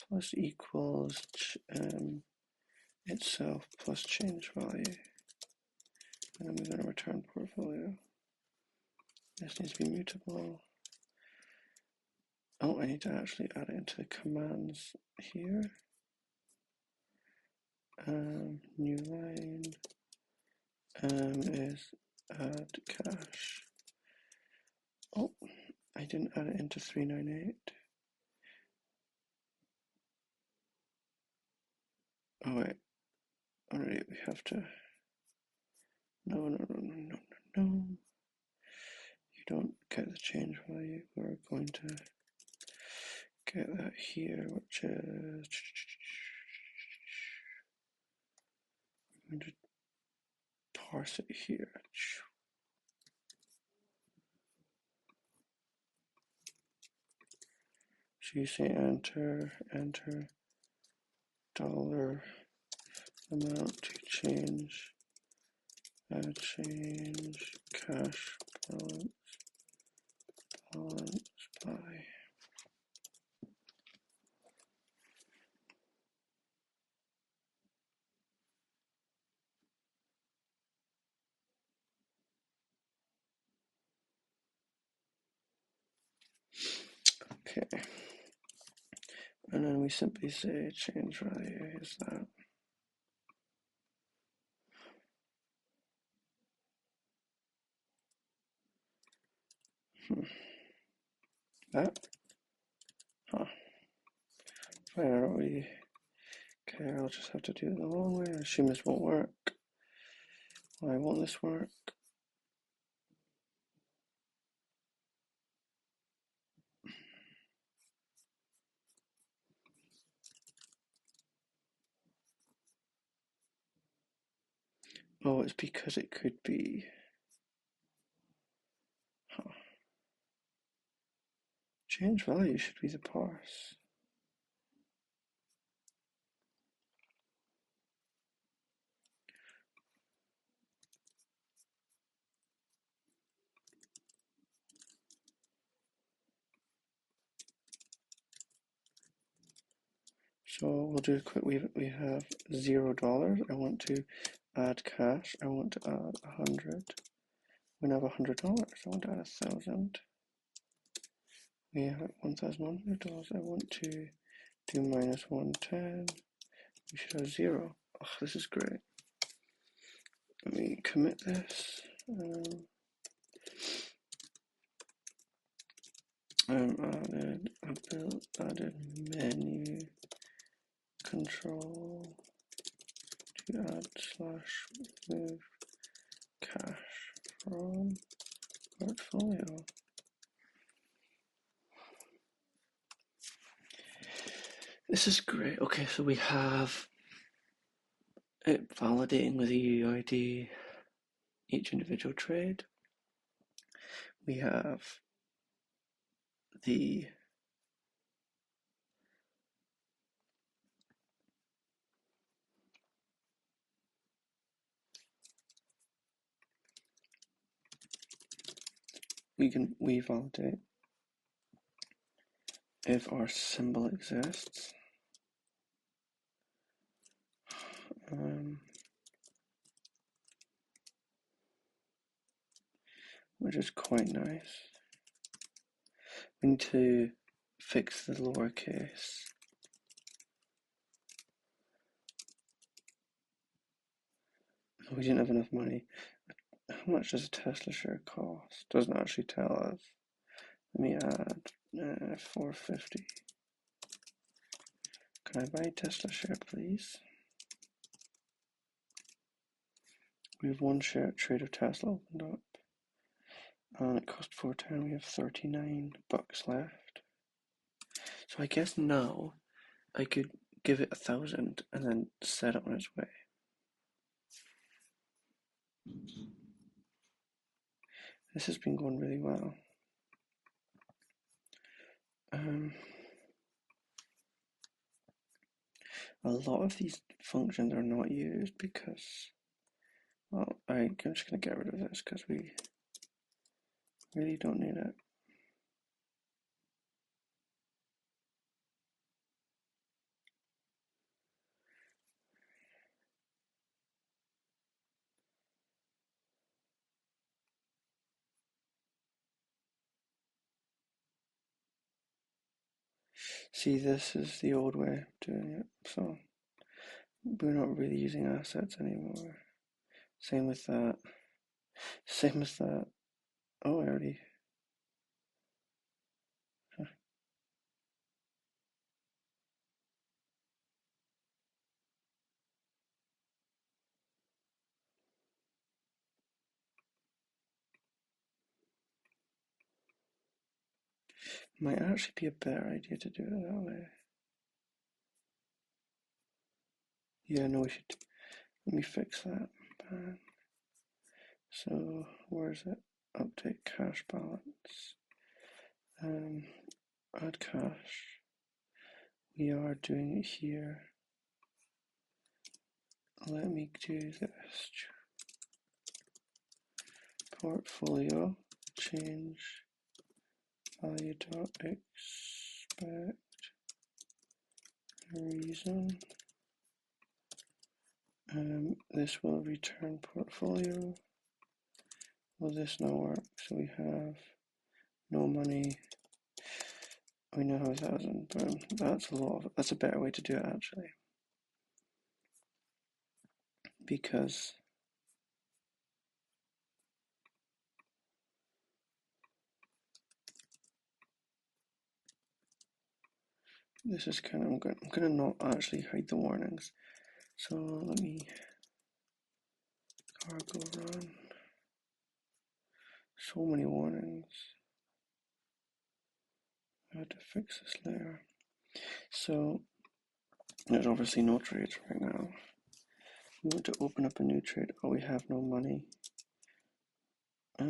Speaker 1: plus equals itself plus change value, and then we're going to return portfolio. This needs to be mutable. Oh, I need to actually add it into the commands here. New line is add cash. Oh, I didn't add it into 398. Oh wait, already we have to. No. You don't get the change value. We're going to get that here, which is. I'm going to parse it here. So you say enter dollar amount to change cash balance by. Okay. And then we simply say change value is that. That? Huh. Fine, I don't really care. I'll just have to do it the long way. I assume this won't work. Why won't this work? Oh, it's because it could be. Huh. Change value should be the parse. So we'll do a quick. We have $0. I want to add cash. I want to add 100. We have $100. I want to add 1,000. We have $1,100. I want to do minus 110. We should have 0. Oh, this is great. Let me commit this. Added menu control to add slash move cash from portfolio. This is great. Okay, so we have it validating with the UUID each individual trade. We have the we validate if our symbol exists. Which is quite nice. We need to fix the lowercase. We didn't have enough money. How much does a Tesla share cost? Doesn't actually tell us. Let me add 450. Can I buy a Tesla share, please? We have one share trade of Tesla opened up. And it cost 410. We have $39 left. So I guess now I could give it 1,000 and then set it on its way. This has been going really well. A lot of these functions are not used because, well, I'm just going to get rid of this because we really don't need it. See, this is the old way of doing it, so we're not really using assets anymore. Same with that. Same with that. Oh, I already... Might actually be a better idea to do it that way. Yeah, no, we should... Let me fix that. So, where is it? Update cash balance. Add cash. We are doing it here. Let me do this. Portfolio change value dot expect reason. This will return portfolio. Will this not work? So we have no money. We now have 1,000. Boom. That's a lot. That's a better way to do it actually, because this is kind of. I'm going to not actually hide the warnings. So let me cargo run. So many warnings. I had to fix this later. So there's obviously no trades right now. We want to open up a new trade. Oh, we have no money. Let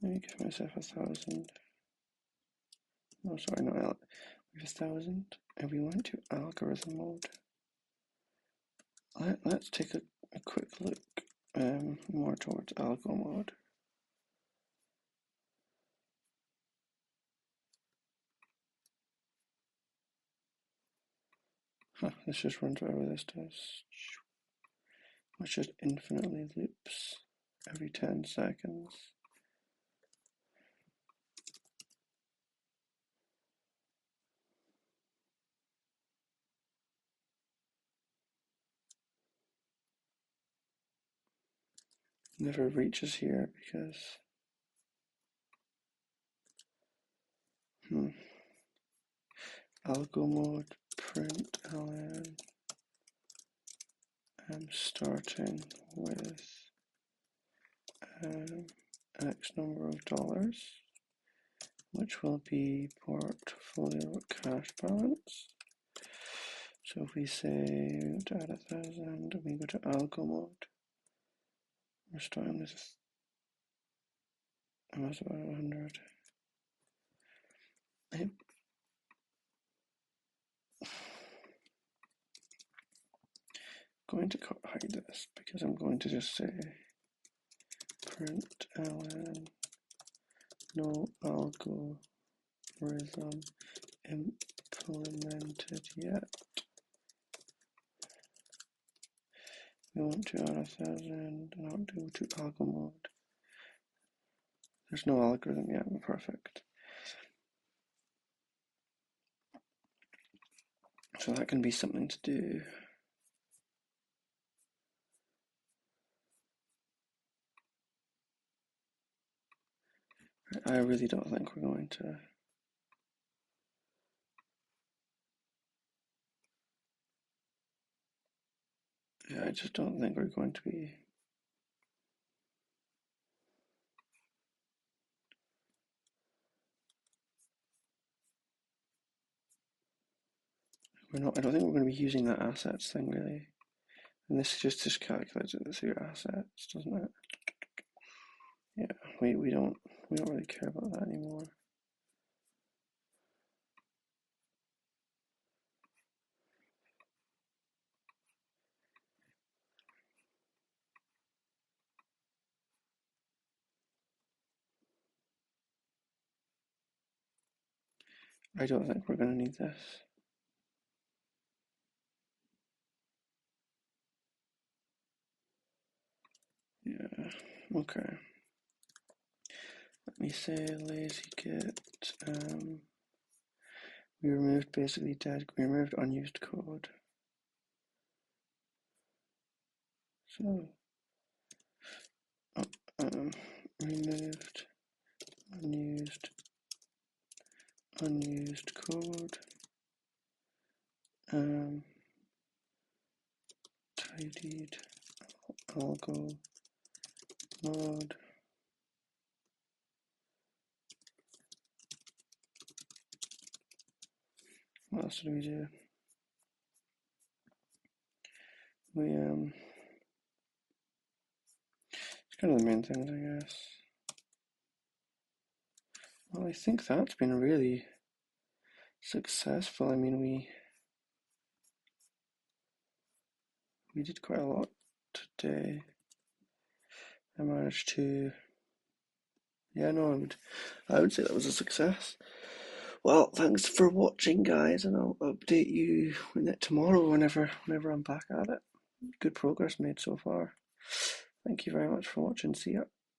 Speaker 1: me give myself 1,000. No, sorry, not we have 1,000, and we went to algorithm mode. Let's take a quick look more towards algo mode. This just runs whatever this does, which just infinitely loops every 10 seconds. Never reaches here because algo mode print ln. I'm starting with X number of dollars, which will be portfolio cash balance. So if we say to add 1,000, we go to algo mode. We're starting with about 100. I'm going to hide this because I'm going to just say print ln no algorithm implemented yet. We want to add 1,000 and I'll do to algo mode. There's no algorithm yet. Perfect. So that can be something to do. I really don't think we're going to. Yeah, I just don't think we're going to be. I don't think we're going to be using that assets thing really. And this just calculates it through assets, doesn't it? Yeah, we don't really care about that anymore. I don't think we're going to need this. Yeah, okay. Let me say lazy git. We removed basically we removed unused code. So, removed unused code. Tidied algo mode. What else did we do? It's kind of the main things, I guess. Well, I think that's been really successful. I mean, we did quite a lot today. I managed to, yeah, no, I would say that was a success. Well, thanks for watching, guys, and I'll update you tomorrow whenever I'm back at it. Good progress made so far. Thank you very much for watching. See ya.